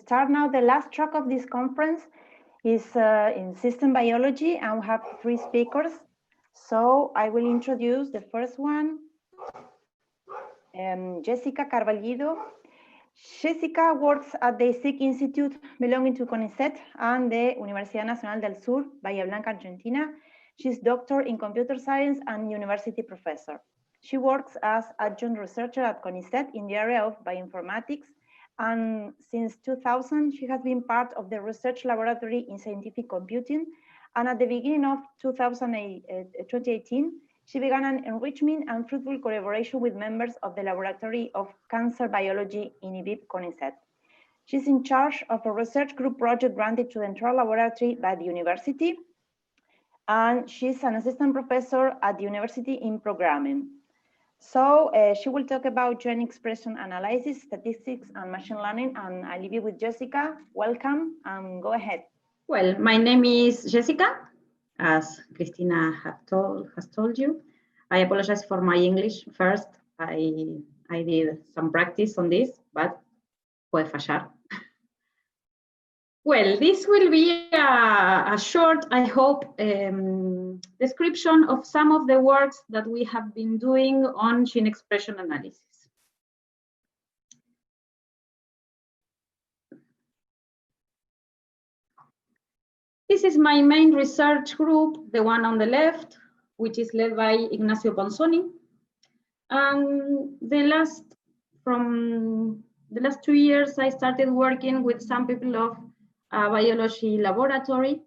start now. The last track of this conference is in system biology, and we have 3 speakers. So I will introduce the first one, Jessica Carballido. Jessica works at the SIC Institute belonging to CONICET and the Universidad Nacional del Sur, Bahía Blanca, Argentina. She's doctor in computer science and university professor. She works as adjunct researcher at CONICET in the area of bioinformatics, and since 2000, she has been part of the research laboratory in scientific computing. And at the beginning of 2018, she began an enrichment and fruitful collaboration with members of the Laboratory of Cancer Biology in IBIP CONICET. She's in charge of a research group project granted to the entire laboratory by the university, and she's an assistant professor at the university in programming. So she will talk about gene expression analysis, statistics, and machine learning, and I leave you with Jessica. Welcome, and go ahead. Well, my name is Jessica, as Cristina has told you. I apologize for my English first. I did some practice on this, but puede fallar. Well, this will be a short, I hope, description of some of the works that we have been doing on gene expression analysis. This is my main research group, the one on the left, which is led by Ignacio Ponzoni. And from the last 2 years, I started working with some people of a biology laboratory.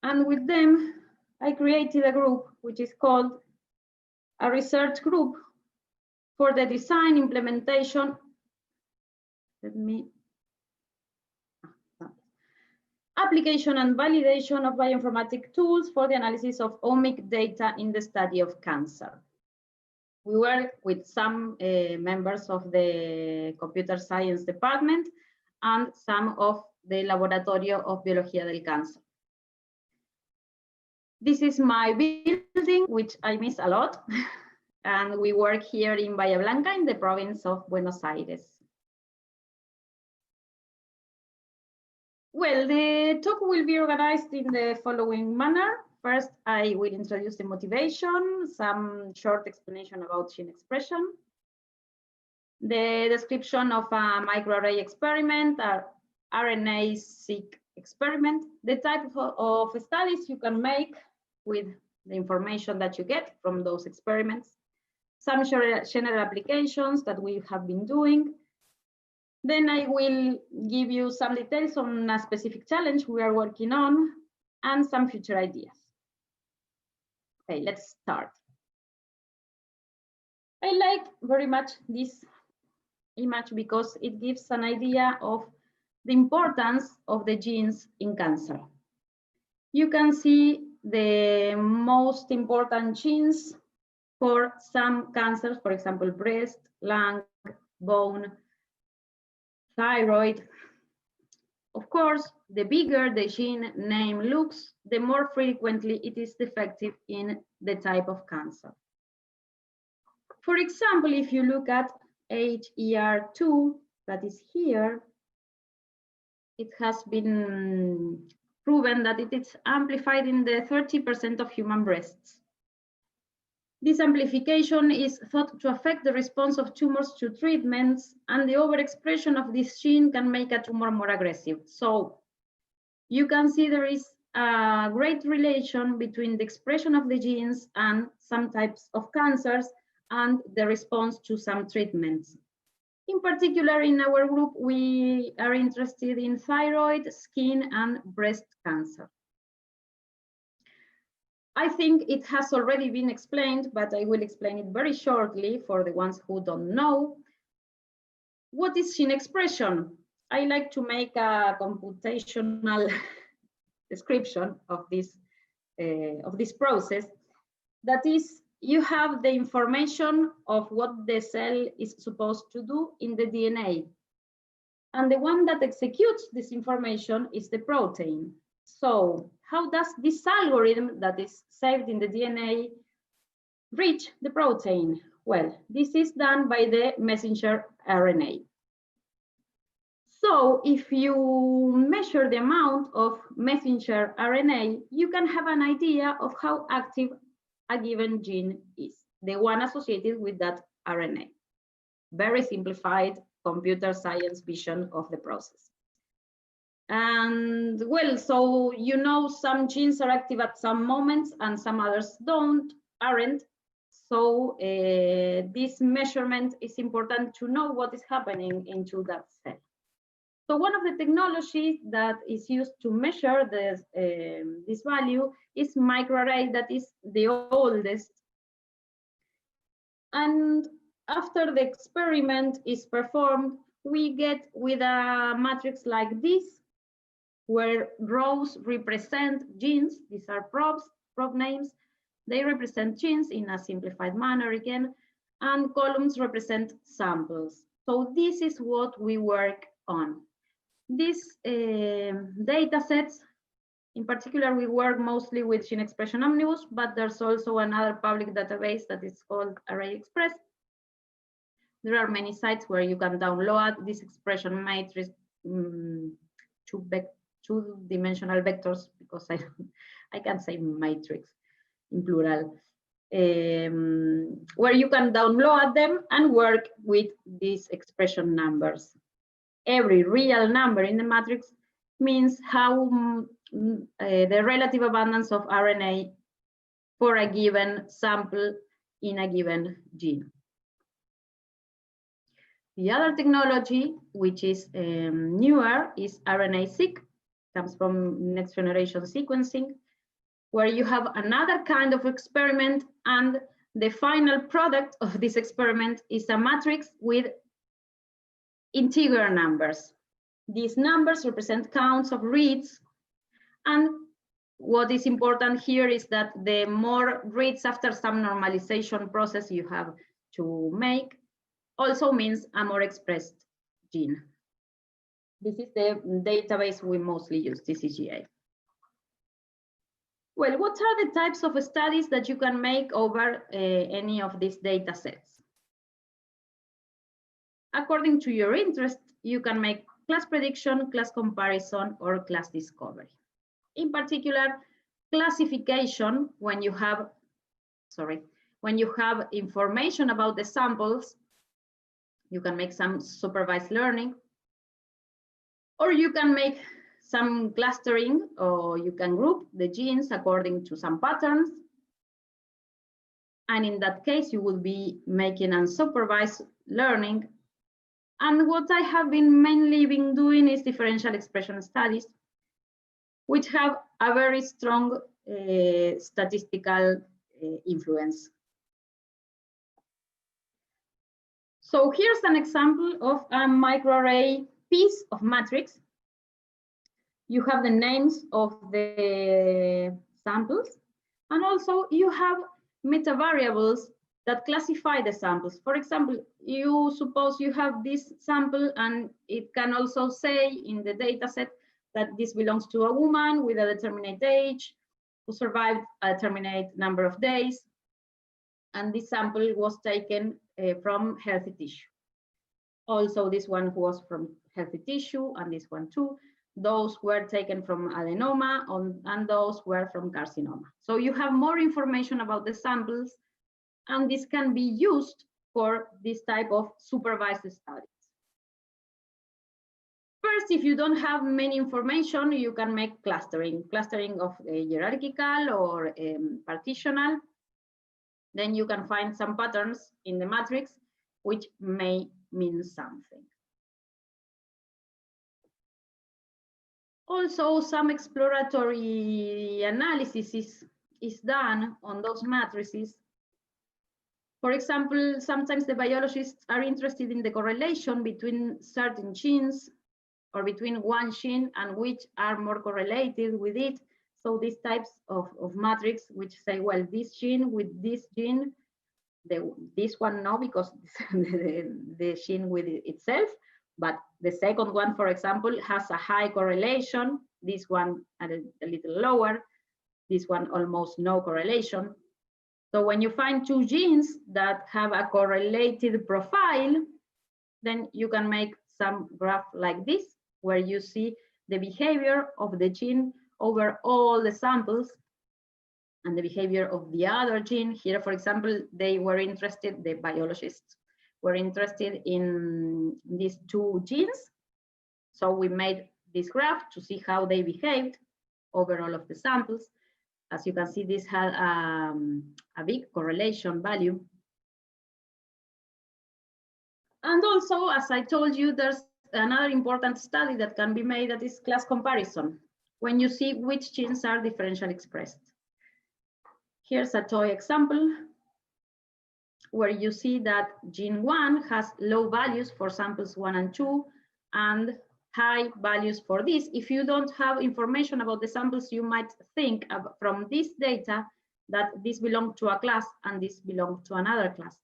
And with them, I created a group which is called a research group for the design, implementation, application and validation of bioinformatic tools for the analysis of omic data in the study of cancer. We work with some members of the computer science department and some of the Laboratorio of Biología del Cáncer. This is my building, which I miss a lot. And we work here in Bahía Blanca in the province of Buenos Aires. Well, the talk will be organized in the following manner. First, I will introduce the motivation, some short explanation about gene expression, the description of a microarray experiment, or RNA-seq experiment, the type of studies you can make with the information that you get from those experiments, some general applications that we have been doing. Then I will give you some details on a specific challenge we are working on and some future ideas. Okay, let's start. I like very much this image because it gives an idea of the importance of the genes in cancer. You can see the most important genes for some cancers, for example, breast, lung, bone, thyroid. Of course, the bigger the gene name looks, the more frequently it is defective in the type of cancer. For example, if you look at HER2, that is here, it has been proven that it is amplified in the 30% of human breasts. This amplification is thought to affect the response of tumors to treatments, and the overexpression of this gene can make a tumor more aggressive. So you can see there is a great relation between the expression of the genes and some types of cancers and the response to some treatments. In particular, in our group, we are interested in thyroid, skin, and breast cancer. I think it has already been explained, but I will explain it very shortly for the ones who don't know. What is gene expression? I like to make a computational description of this process. That is, you have the information of what the cell is supposed to do in the DNA. And the one that executes this information is the protein. So how does this algorithm that is saved in the DNA reach the protein? Well, this is done by the messenger RNA. So if you measure the amount of messenger RNA, you can have an idea of how active a given gene is, the one associated with that RNA. Very simplified computer science vision of the process. And well, so you know some genes are active at some moments and some others aren't. So this measurement is important to know what is happening into that cell. So one of the technologies that is used to measure this value is microarray, that is the oldest. And after the experiment is performed, we get with a matrix like this, where rows represent genes. These are prob names. They represent genes in a simplified manner again, and columns represent samples. So this is what we work on. These data sets, in particular, we work mostly with Gene Expression Omnibus, but there's also another public database that is called ArrayExpress. There are many sites where you can download this expression matrix, two-dimensional vectors, because I can't say matrix in plural, where you can download them and work with these expression numbers. Every real number in the matrix means how the relative abundance of RNA for a given sample in a given gene. The other technology, which is newer, is RNA-seq, comes from next generation sequencing, where you have another kind of experiment, and the final product of this experiment is a matrix with integer numbers. These numbers represent counts of reads, and what is important here is that the more reads after some normalization process you have to make also means a more expressed gene. This is the database we mostly use, TCGA. Well, what are the types of studies that you can make over any of these data sets? According to your interest, you can make class prediction, class comparison, or class discovery. In particular, classification, when you have information about the samples, you can make some supervised learning, or you can make some clustering, or you can group the genes according to some patterns. And in that case, you will be making unsupervised learning. And what I have mainly been doing is differential expression studies, which have a very strong statistical influence. So here's an example of a microarray piece of matrix. You have the names of the samples, and also you have metavariables that classify the samples. For example, you suppose you have this sample, and it can also say in the data set that this belongs to a woman with a determinate age who survived a determinate number of days, and this sample was taken from healthy tissue. Also, this one was from healthy tissue, and this one too. Those were taken from adenoma, and those were from carcinoma. So you have more information about the samples, and this can be used for this type of supervised studies. First, if you don't have many information, you can make clustering of hierarchical or partitional. Then you can find some patterns in the matrix, which may mean something. Also, some exploratory analysis is done on those matrices. For example, sometimes the biologists are interested in the correlation between certain genes or between one gene and which are more correlated with it. So these types of matrix which say, well, this gene with this gene, this one no, because the gene with itself, but the second one, for example, has a high correlation, this one a little lower, this one almost no correlation. So when you find two genes that have a correlated profile, then you can make some graph like this, where you see the behavior of the gene over all the samples and the behavior of the other gene. Here, for example, they were interested, the biologists were interested in these two genes. So we made this graph to see how they behaved over all of the samples. As you can see, this had a big correlation value. And also, as I told you, there's another important study that can be made, that is class comparison, when you see which genes are differentially expressed. Here's a toy example where you see that gene 1 has low values for samples 1 and 2 and high values for this. If you don't have information about the samples, you might think from this data that this belongs to a class and this belongs to another class.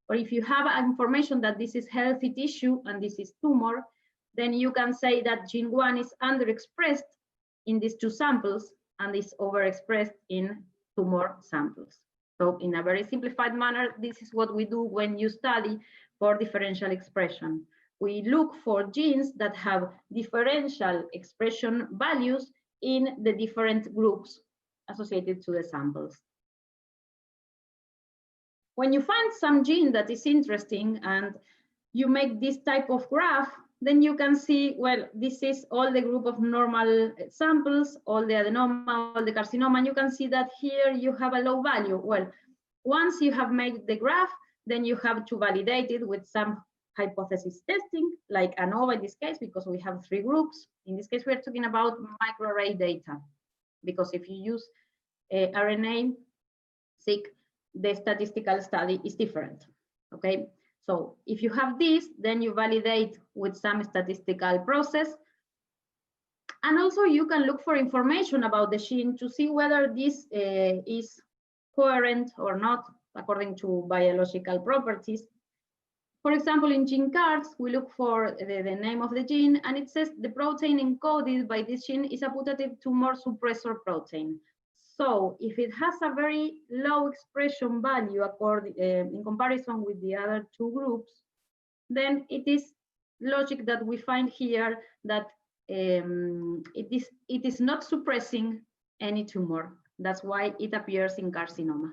Or if you have information that this is healthy tissue and this is tumor, then you can say that gene 1 is underexpressed in these two samples and is overexpressed in tumor samples. So in a very simplified manner, this is what we do when you study for differential expression. We look for genes that have differential expression values in the different groups associated to the samples. When you find some gene that is interesting and you make this type of graph, then you can see, well, this is all the group of normal samples, all the adenoma, all the carcinoma, and you can see that here you have a low value. Well, once you have made the graph, then you have to validate it with some hypothesis testing, like ANOVA in this case, because we have 3 groups. In this case, we're talking about microarray data, because if you use RNA-seq, the statistical study is different, okay? So if you have this, then you validate with some statistical process. And also you can look for information about the gene to see whether this is coherent or not according to biological properties. For example, in gene cards, we look for the name of the gene, and it says the protein encoded by this gene is a putative tumor suppressor protein. So if it has a very low expression value in comparison with the other 2 groups, then it is logic that we find here that it is not suppressing any tumor. That's why it appears in carcinoma.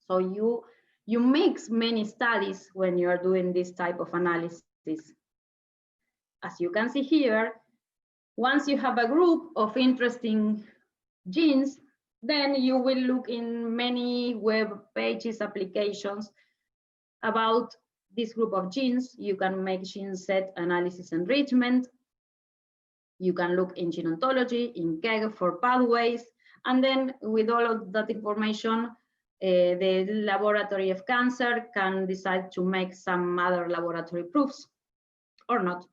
So you mix many studies when you are doing this type of analysis. As you can see here, once you have a group of interesting genes, then you will look in many web pages, applications about this group of genes. You can make gene set analysis enrichment. You can look in gene ontology, in KEGG for pathways, and then with all of that information, the laboratory of cancer can decide to make some other laboratory proofs or not.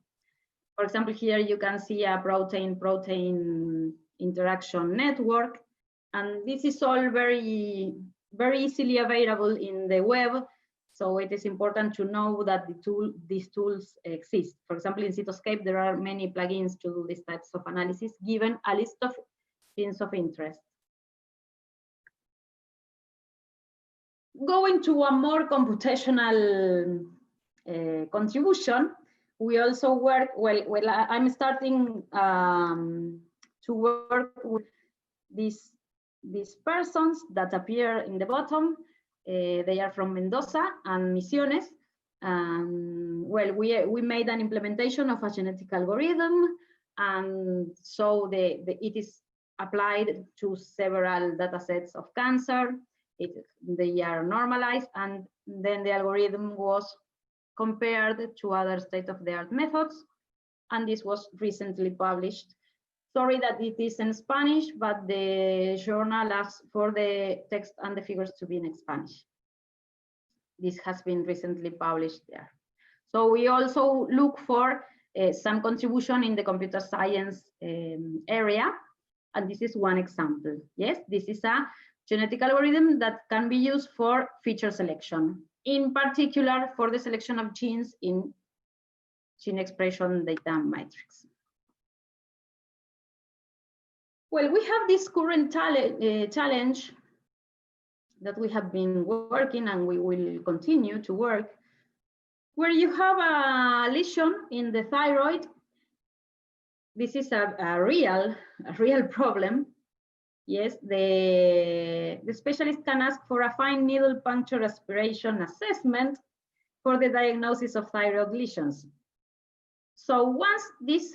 For example, here you can see a protein-protein interaction network, and this is all very, very easily available in the web. So it is important to know that these tools exist. For example, in Cytoscape, there are many plugins to do these types of analysis, given a list of genes of interest. Going to a more computational contribution, we also work, well I'm starting to work with these persons that appear in the bottom. They are from Mendoza and Misiones. Well, we made an implementation of a genetic algorithm, and so it is applied to several data sets of cancer. They are normalized, and then the algorithm was compared to other state-of-the-art methods, and this was recently published. Sorry that it is in Spanish, but the journal asks for the text and the figures to be in Spanish. This has been recently published there. So we also look for some contribution in the computer science area, and this is one example. Yes, this is a genetic algorithm that can be used for feature selection, in particular for the selection of genes in gene expression data matrix. Well, we have this current challenge that we have been working, and we will continue to work, where you have a lesion in the thyroid, this is a real problem. Yes, the specialist can ask for a fine needle puncture aspiration assessment for the diagnosis of thyroid lesions. So once this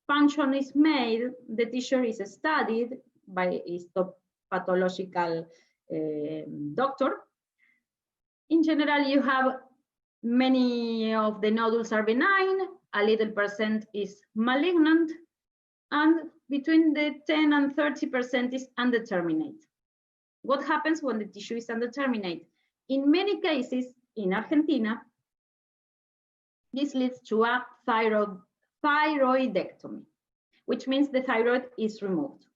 function is made, the tissue is studied by a histopathological doctor. In general, you have many of the nodules are benign, a little percent is malignant, and between the 10 and 30% is undeterminate. What happens when the tissue is undeterminate? In many cases, in Argentina, this leads to a thyroidectomy, which means the thyroid is removed.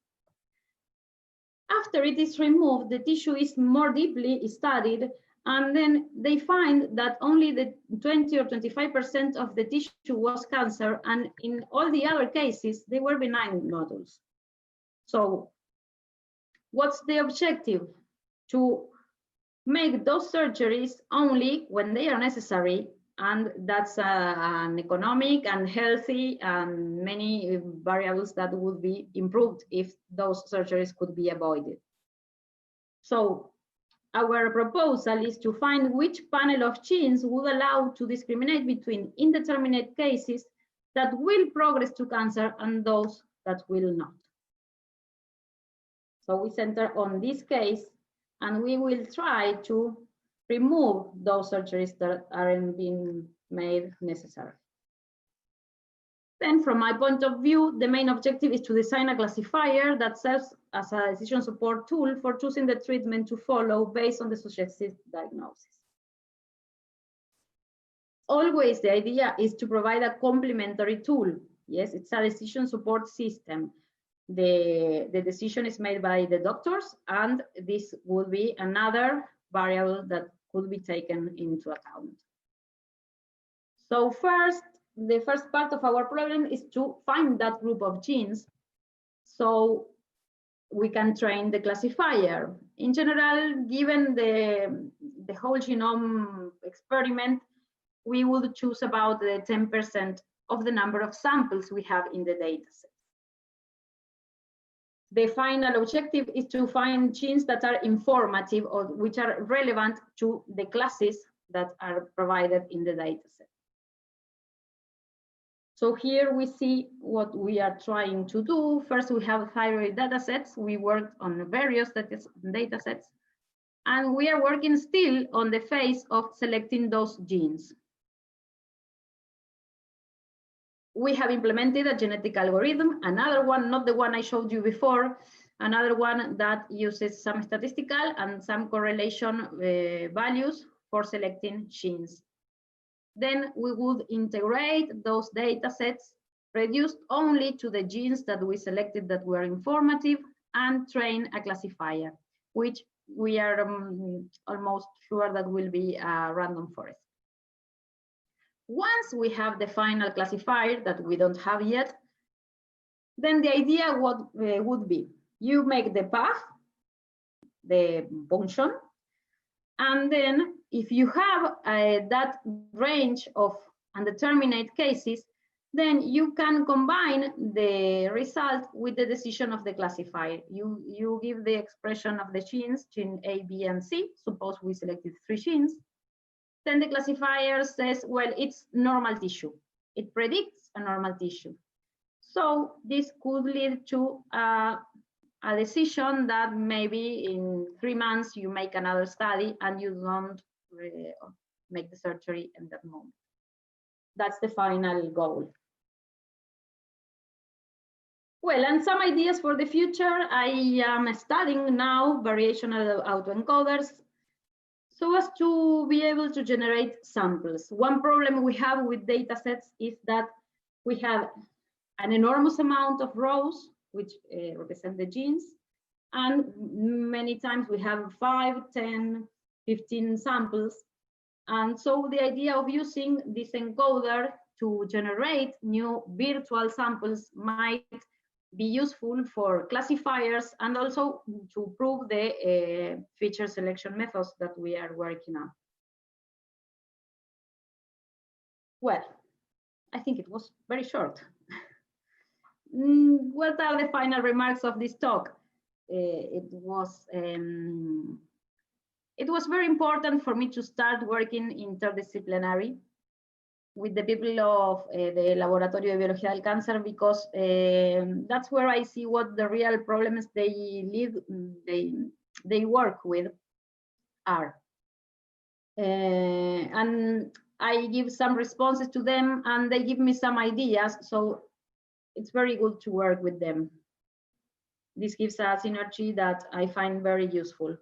After it is removed, the tissue is more deeply studied, and then they find that only the 20 or 25% of the tissue was cancer, and in all the other cases, they were benign nodules. So what's the objective? To make those surgeries only when they are necessary, and that's an economic and healthy and many variables that would be improved if those surgeries could be avoided. So our proposal is to find which panel of genes would allow to discriminate between indeterminate cases that will progress to cancer and those that will not. So we center on this case, and we will try to remove those surgeries that aren't being made necessary. Then from my point of view, the main objective is to design a classifier that serves as a decision support tool for choosing the treatment to follow based on the suggested diagnosis. Always the idea is to provide a complementary tool. Yes, it's a decision support system. The decision is made by the doctors, and this would be another variable that could be taken into account. So the first part of our problem is to find that group of genes so we can train the classifier. In general, given the whole genome experiment, we would choose about 10% of the number of samples we have in the dataset. The final objective is to find genes that are informative or which are relevant to the classes that are provided in the dataset. So here we see what we are trying to do. First, we have thyroid datasets. We worked on various datasets, and we are working still on the phase of selecting those genes. We have implemented a genetic algorithm, another one, not the one I showed you before, another one that uses some statistical and some correlation values for selecting genes. Then we would integrate those data sets, reduced only to the genes that we selected that were informative, and train a classifier, which we are almost sure that will be a random forest. Once we have the final classifier that we don't have yet, then the idea would be, you make the path, the function, and then if you have that range of undeterminate cases, then you can combine the result with the decision of the classifier. You give the expression of the genes, gene A, B, and C. Suppose we selected 3 genes. Then the classifier says, well, it's normal tissue. It predicts a normal tissue. So this could lead to a decision that maybe in 3 months you make another study and you don't make the surgery in that moment. That's the final goal. Well, and some ideas for the future. I am studying now variational autoencoders so as to be able to generate samples. One problem we have with data sets is that we have an enormous amount of rows, which represent the genes, and many times we have 5, 10, 15 samples. And so the idea of using this encoder to generate new virtual samples might be useful for classifiers and also to prove the feature selection methods that we are working on. Well, I think it was very short. what are the final remarks of this talk? It was very important for me to start working interdisciplinary with the people of the Laboratorio de Biología del Cáncer, because that's where I see what the real problems they work with are. And I give some responses to them, and they give me some ideas, so it's very good to work with them. This gives a synergy that I find very useful.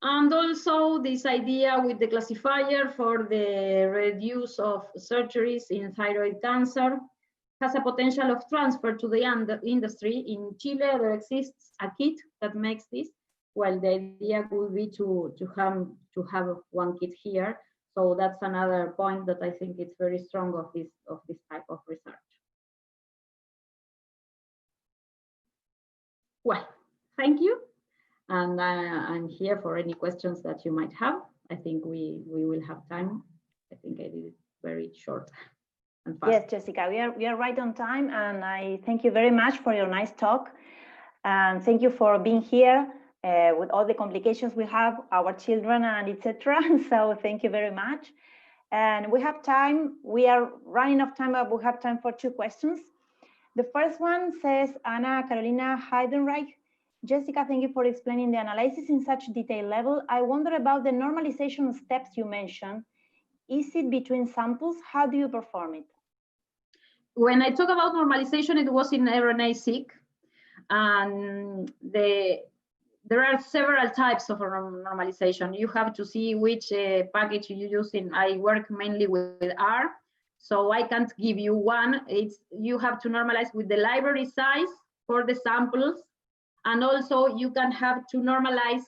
And also this idea with the classifier for the reduce of surgeries in thyroid cancer has a potential of transfer to the industry. In Chile, there exists a kit that makes this. Well, the idea would be to have one kit here. So that's another point that I think it's very strong of this type of research. Well, thank you. And I'm here for any questions that you might have. I think we will have time. I think I did it very short and fast. Yes, Jessica, we are right on time, and I thank you very much for your nice talk. And thank you for being here with all the complications we have, our children and etc. So thank you very much. And we have time. We are running out of time, but we have time for 2 questions. The first one says, Anna Carolina Heidenreich. Jessica, thank you for explaining the analysis in such detailed level. I wonder about the normalization steps you mentioned. Is it between samples? How do you perform it? When I talk about normalization, it was in RNA-seq. And there are several types of normalization. You have to see which package you use in. I work mainly with R, so I can't give you one. You have to normalize with the library size for the samples. And also you can have to normalize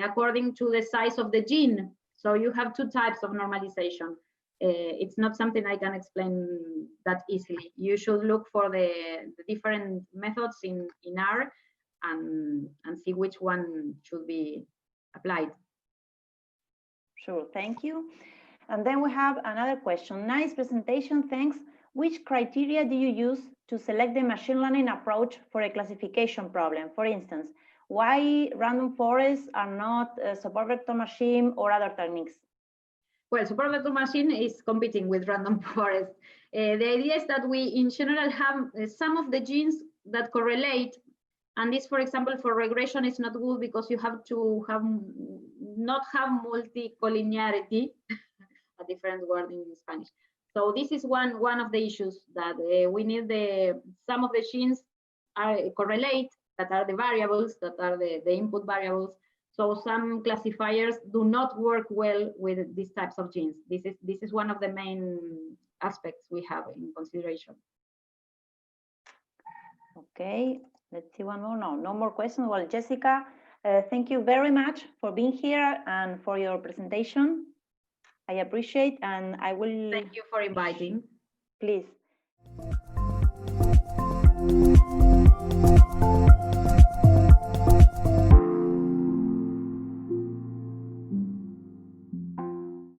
according to the size of the gene. So you have 2 types of normalization. It's not something I can explain that easily. You should look for the different methods in R and see which one should be applied. Sure, thank you. And then we have another question. Nice presentation, thanks. Which criteria do you use to select the machine learning approach for a classification problem? For instance, why random forests are not a support vector machine or other techniques? Well, support vector machine is competing with random forest. The idea is that we, in general, have some of the genes that correlate. And this, for example, for regression is not good because you have to not have multicollinearity, a different word in Spanish. So this is one of the issues that we need some of the genes correlate, that are the variables, that are the input variables. So some classifiers do not work well with these types of genes. This is one of the main aspects we have in consideration. Okay, let's see one more. No more questions. Well, Jessica, thank you very much for being here and for your presentation. I appreciate, and I will... Thank you for inviting. Please.